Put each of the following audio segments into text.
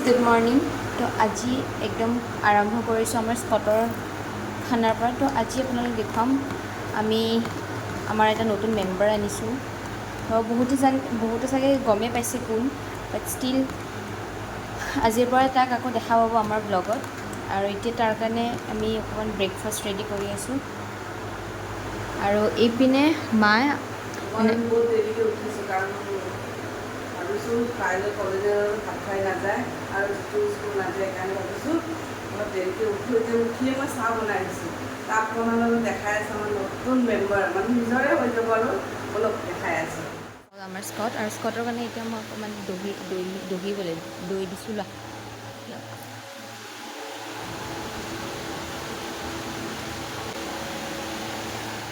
Good morning. তো আজি একদম আৰম্ভ কৰিছোঁ আমাৰ স্কটৰ খানাৰ পৰা। তো আজি আপোনালোক দেখুৱাম আমি আমাৰ এটা নতুন মেম্বাৰ আনিছোঁ। তো বহুতে চাগে গমেই পাইছে কোন, বাট ষ্টিল আজিৰ পৰা তাক আকৌ দেখা পাব আমাৰ ব্লগত। আৰু এতিয়া তাৰ কাৰণে আমি অকণমান ব্ৰেকফাষ্ট ৰেডি কৰি আছোঁ। আৰু এইপিনে মায়ে বহুত দেৰিকৈ উঠিছোঁ কাৰণ ভাবিছোঁ কাইলৈ কলেজৰ ভাত খাই নাযায় আৰু স্কুল নাযায়, সেইকাৰণে ভাবিছোঁ অলপ দেৰিকৈ উঠিয়ে মই চাহ বনাই দিছোঁ। তাক বনালে দেখাই আছে আমাৰ নতুন মেম্বাৰ, মানে নিজৰে হৈ যাব আৰু অলপ দেখাই আছে আমাৰ স্কট। আৰু স্কটৰ কাৰণে এতিয়া মই অকণমান দৈ দিছোঁ লোৱা।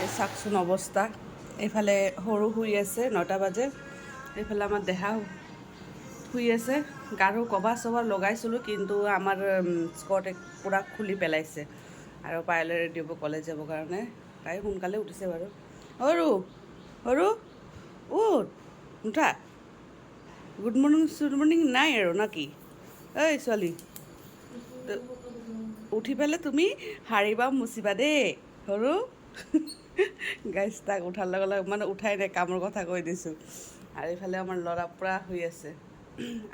এই চাওকচোন অৱস্থা। এইফালে সৰু শুই আছে, 9টা বাজে। এইফালে আমাৰ দেহা শুই আছে। গাৰু কভাৰ চভাৰ লগাইছিলোঁ, কিন্তু আমাৰ স্কৰ্ট পূৰা খুলি পেলাইছে। আৰু পায়েলে ৰেডি হ'ব কলেজ যাবৰ কাৰণে। তাই সোনকালে উঠিছে বাৰু। সৰু সৰু উঠ, নুঠা? গুড মৰ্ণিং নাই আৰু না কি? ঐ ছোৱালী, উঠি পেলাই তুমি সাৰিবা মুচিবা দেই সৰু। গাইছ, তাক উঠাৰ লগে লগে মানে উঠাই নাই, কামৰ কথা কৈ দিছোঁ। আৰু এইফালে আমাৰ ল'ৰা পূৰা শুই আছে।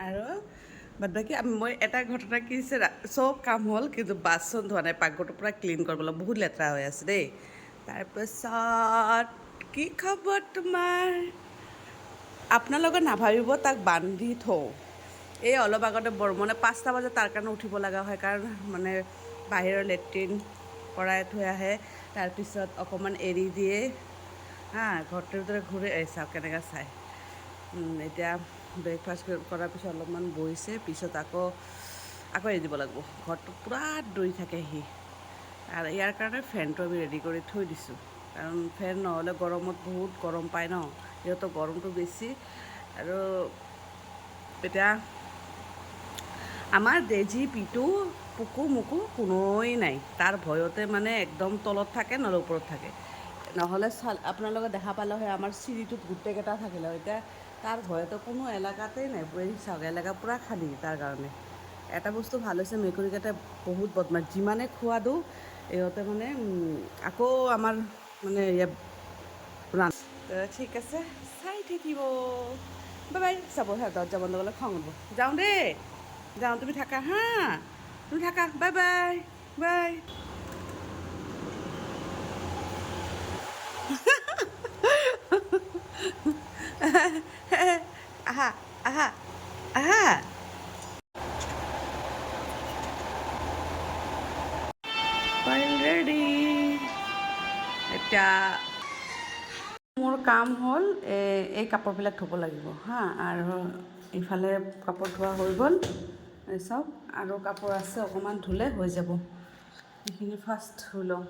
আৰু বাদ বাকী মই এটা ঘটনা কি হৈছে, চব কাম হ'ল, কিন্তু বাচন ধোৱা নাই। পাকঘৰটো পূৰা ক্লিন কৰিব লাগিব, বহুত লেতেৰা হৈ আছে দেই। তাৰপিছত কি খবৰ তোমাৰ? আপোনালোকে নাভাবিব তাক বান্ধি থওঁ। এই অলপ আগতে মানে 5টা বজাত তাৰ কাৰণে উঠিব লগা হয়, কাৰণ মানে বাহিৰৰ লেট্ৰিন কৰাই থৈ আহে, তাৰপিছত অকণমান এৰি দিয়ে ঘৰটোৰ ভিতৰত ঘূৰে। চাওক কেনেকৈ চায়। এতিয়া ব্ৰেকফাষ্ট কৰাৰ পিছত অলপমান বহিছে, পিছত আকৌ এৰি দিব লাগিব। ঘৰটো পূৰা দৌৰি থাকে সি। আৰু ইয়াৰ কাৰণে ফেনটো আমি ৰেডি কৰি থৈ দিছোঁ, কাৰণ ফেন নহ'লে গৰমত বহুত গৰম পায় ন, সিহঁতৰ গৰমটো বেছি। আৰু এতিয়া আমাৰ দেজী পিটু পুকু মুকু কোনোৱেই নাই। তাৰ ভয়তে মানে একদম তলত থাকে, নহ'লে ওপৰত থাকে। নহ'লে আপোনালোকে দেখা পালে হয় আমাৰ চিৰিটোত গোটেইকেইটা থাকিলে হয়। এতিয়া তাৰ ভয়তো কোনো এলেকাতেই নাই। চাওক এলেকা পূৰা খালী তাৰ কাৰণে। এটা বস্তু ভাল হৈছে, মেকুৰীকেইটাই বহুত বদমাছ। যিমানে খোৱা দিওঁ ইহঁতে মানে আকৌ আমাৰ মানে ঠিক আছে, চাই থাকিব। Bye bye. চাব দৰ্জা বন্ধ কৰিলে খং উঠিব। যাওঁ দেই, যাওঁ, তুমি থাকা হা, তুমি থাকা, বাই বাই বাই। আহা আহা আহা। ৰেডি। এতিয়া মোৰ কাম হ'ল এই কাপোৰবিলাক ধুব লাগিব আৰু ইফালে কাপোৰ ধোৱা হৈ গ'ল। চাওক আৰু কাপোৰ আছে, অকণমান ধুলে হৈ যাব। এইখিনি ফাৰ্ষ্ট ধুই লওঁ।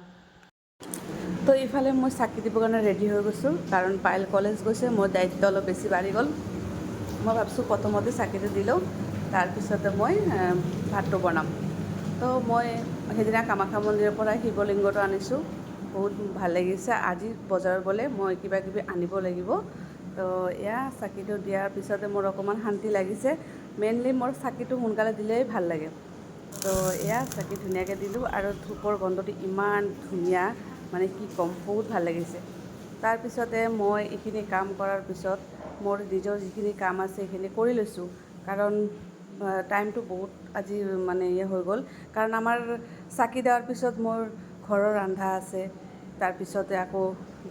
তো ইফালে মই চাকি দিবৰ কাৰণে ৰেডি হৈ গৈছোঁ, কাৰণ পায়েল কলেজ গৈছে। মোৰ দায়িত্ব অলপ বেছি বাঢ়ি গ'ল। মই ভাবিছোঁ প্ৰথমতে চাকিটো দি লওঁ, তাৰপিছতে মই ভাতটো বনাম। তো মই সেইদিনা কামাখ্যা মন্দিৰৰ পৰা শিৱলিংগটো আনিছোঁ, বহুত ভাল লাগিছে। আজি বজাৰত গ'লে মই কিবা কিবি আনিব লাগিব। তো এয়া চাকিটো দিয়াৰ পিছতে মোৰ অকণমান শান্তি লাগিছে। মেইনলি মোৰ চাকিটো সোনকালে দিলেই ভাল লাগে। তো এয়া চাকি ধুনীয়াকৈ দিলোঁ, আৰু ধূপৰ গন্ধটো ইমান ধুনীয়া, মানে কি ক'ম, বহুত ভাল লাগিছে। তাৰপিছতে মই এইখিনি কাম কৰাৰ পিছত মোৰ নিজৰ যিখিনি কাম আছে সেইখিনি কৰি লৈছোঁ, কাৰণ টাইমটো বহুত আজি মানে হৈ গ'ল। কাৰণ আমাৰ চাকি দিয়াৰ পিছত মোৰ ঘৰৰ ৰন্ধা আছে, তাৰপিছতে আকৌ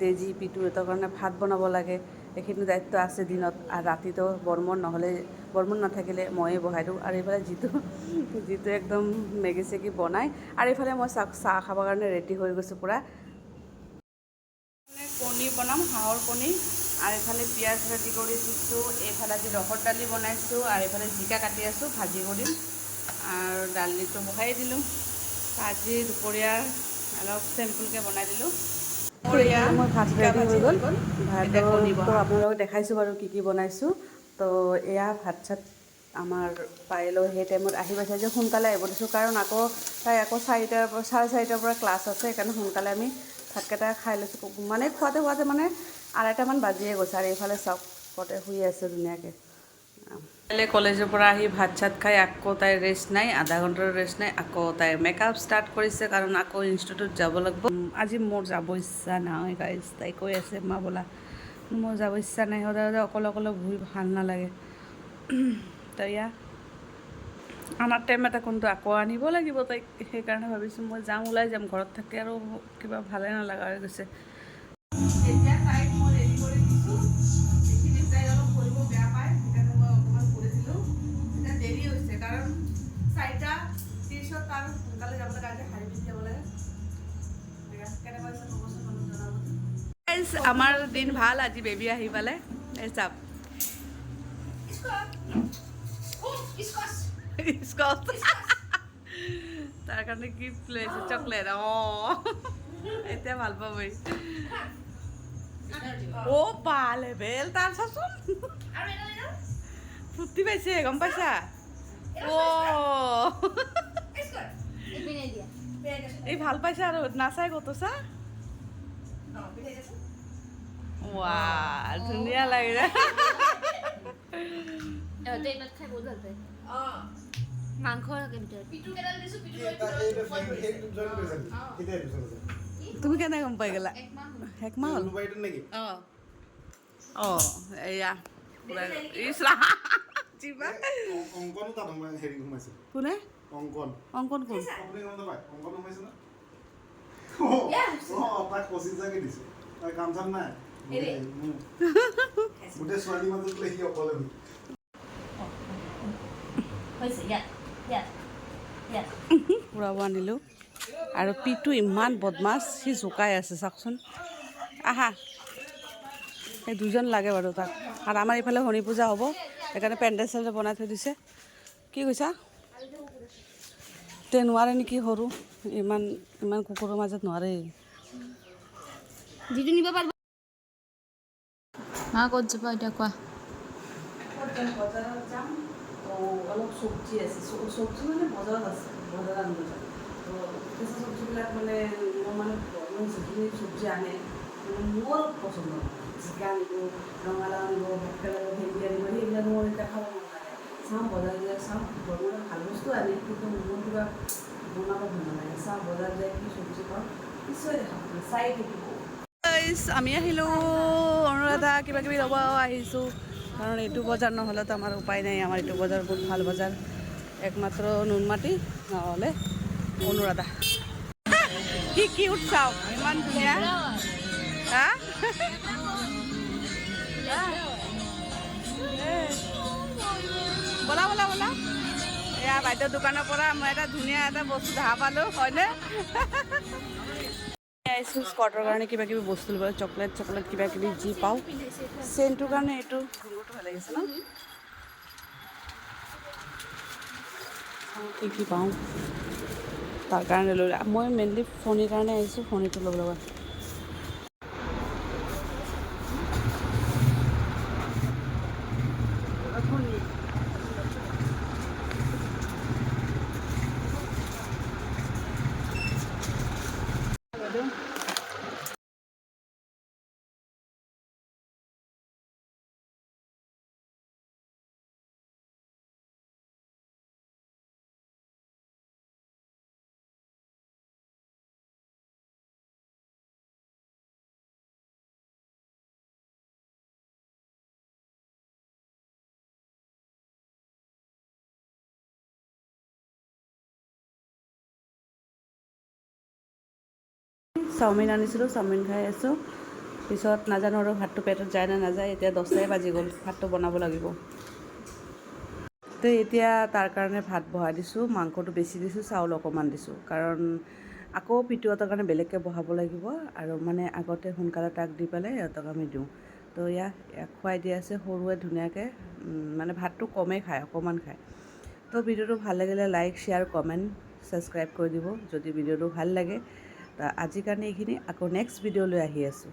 দেজী পিটুহঁতৰ কাৰণে ভাত বনাব লাগে। এইখিনি দায়িত্ব আছে দিনত। আৰু ৰাতিটো বৰ্মন নাথাকিলে ময়ে বহাই দিওঁ। আৰু এইফালে যিটো একদম মেগী চেগী বনায়। আৰু এইফালে মই চাহ খাবৰ কাৰণে ৰেডি হৈ গৈছোঁ পূৰা। কণী বনাম, হাঁহৰ কণী। আৰু এইফালে পিঁয়াজ ভাজি কৰি দিছোঁ, এইফালে আজি ৰহৰ দালি বনাইছোঁ, আৰু এইফালে জিকা কাটি আছোঁ, ভাজি কৰিম। আৰু দালিটো বহাই দিলোঁ। আজি দুপৰীয়া অলপ চিম্পুলকৈ বনাই দিলোঁ। তো এইফালে মই ভাত ৰেডি হৈ গ'ল। ভাততো আপোনালোকক দেখাইছোঁ বাৰু কি কি বনাইছোঁ। তো এয়া ভাত চাত আমাৰ পায়েলৰ সেই টাইমত আহি পাইছে যে সোনকালে আহিব দিছোঁ, কাৰণ তাই আকৌ 4:30 পৰা ক্লাছ আছে। সেইকাৰণে সোনকালে আমি ভাতকেইটা খাই লৈছোঁ। মানে খুৱাতে মানে 2:30মান বাজিয়ে গৈছে। আৰু এইফালে চাওক কতে শুই আছে ধুনীয়াকৈ। কাইলৈ কলেজৰ পৰা আহি ভাত চাত খাই আকৌ তাইৰ ৰেষ্ট নাই, আধা ঘণ্টাৰ ৰেষ্ট নাই, আকৌ তাই মেকআপ ষ্টাৰ্ট কৰিছে কাৰণ আকৌ ইনষ্টিটিউট যাব লাগিব। আজি মোৰ যাব ইচ্ছা নাই গাইজ, তাই কৈ আছে মা বোলা মোৰ যাব ইচ্ছা নাই, সদায় সদায় অকলে অকলে ঘূৰি ভাল নালাগে। তো আমাৰ টাইম এটা কোনটো আকৌ আনিব লাগিব তাইক, সেইকাৰণে ভাবিছোঁ মই যাম, ওলাই যাম, ঘৰত থাকি আৰু কিবা ভালে নালাগা হৈ গৈছে। এতিয়া তাইক মই ৰেডি কৰি দিছোঁ, এইখিনি তাই অলপ কৰিব বেয়া পায়, সেইকাৰণে মই অকণমান কৰিছিলোঁ। এতিয়া দেৰি হৈছে কাৰণ 4:30 তাৰ সোনকালে যাব লাগে, আজি শাৰী পিন্ধি যাব লাগে। কেনেকুৱা হৈছে ক'বচোন, অলপ জনাব। আমাৰ দিন ভাল, আজি বেবী আহি পালে। এই চাপ তাৰ কাৰণে গিফ্ট লৈ আহিছে, চকলেট। এতিয়া ভাল পাবই। বা লেবেল তাৰ চাচোন, ফূৰ্তি পাইছে, গম পাইছা? এই ভাল পাইছে আৰু নাচাই ক'তো চা। ধুনীয়া লাগিছে। তুমি কেনে গম পাই গলা? একমাহ হ'ল নেকি? এয়া কোনে অংকন কোন? ফুৰাব আনিলোঁ আৰু পিটো ইমান বদমাছ, সি জোকাই আছে চাওকচোন। আহা, সেই দুজন লাগে বাৰু তাক। আৰু আমাৰ এইফালে শনি পূজা হ'ব, সেইকাৰণে পেণ্ডেল চেণ্ডেল বনাই থৈ দিছে। কি কৈছা? তে নোৱাৰে নেকি, সৰু ইমান ইমান কুকুৰৰ মাজত নোৱাৰে। যিটো নিব পাৰিব। মা ক'ত যাব এতিয়া কোৱা? বজাৰত যাম, অলপ চব্জি আছে, চব্জি মানে বজাৰত আছে, বজাৰত আনিব যাম। তো কেঁচা চব্জিবিলাক মানে মোৰ মানে যিখিনি চব্জি আনে মোৰ পচন্দ নহয়। জিকা আনিব, ৰঙালাও আনিব, ভাতকেৰেলা আনিব, ভেন্দি আনিব, সেইবিলাক মোৰ এতিয়া খাব মন নাযায়। চাওঁ বজাৰত যাই চাওঁ, বজাৰত ভাল বস্তু আনে, কিন্তু মোৰ কিবা বনাব ভাল নালাগে। চাওঁ বজাৰত যাই কি চব্জি পাওঁ, নিশ্চয় দেখাম, চাই থাকিব। আমি আহিলোঁ অনুৰাধা কিবা কিবি ল'ব আহিছোঁ, কাৰণ এইটো বজাৰ নহ'লেতো আমাৰ উপায় নাই। আমাৰ এইটো বজাৰ বহুত ভাল বজাৰ, একমাত্ৰ নুনমাটি নহ'লে অনুৰাধা। কি কিউট চাওক, ইমান ধুনীয়া। হা ব'লা ব'লা ব'লা, এয়া বাইদেউৰ দোকানৰ পৰা মই এটা ধুনীয়া এটা বস্তু দেখা পালোঁ, হয়নে? আহিছোঁ স্কৰ্টৰ কাৰণে কিবা কিবি বস্তু ল'বলৈ, চকলেট কিবা কিবি যি পাওঁ। চেইনটোৰ কাৰণে এইটো ঘুঙুৰটো ভাল লাগিছে ন? কি পাওঁ তাৰ কাৰণে লৈ, মই মেইনলি ফণিৰ কাৰণে আহিছোঁ, ফণিটো ল'ব লগা। চাওমিন আনিছিলোঁ, চাওমিন খাই আছোঁ। পিছত নাজানো আৰু ভাতটো পেটত যায় নে নাযায়। এতিয়া 10টাই বাজি গ'ল, ভাতটো বনাব লাগিব। তো এতিয়া তাৰ কাৰণে ভাত বহাই দিছোঁ, মাংসটো বেছি দিছোঁ, চাউল অকণমান দিছোঁ, কাৰণ আকৌ পিটুহঁতৰ কাৰণে বেলেগকৈ বহাব লাগিব। আৰু মানে আগতে সোনকালে তাক দি পেলাই সিহঁতক আমি দিওঁ। তো ইয়াক খুৱাই দি আছে, সৰুৱে ধুনীয়াকৈ মানে ভাতটো কমেই খায়, অকণমান খায়। তো ভিডিঅ'টো ভাল লাগিলে লাইক, শ্বেয়াৰ, কমেণ্ট, ছাবস্ক্ৰাইব কৰি দিব যদি ভিডিঅ'টো ভাল লাগে। আজিৰ কাৰণে এইখিনি, আকৌ নেক্সট ভিডিঅ'লৈ আহি আছোঁ।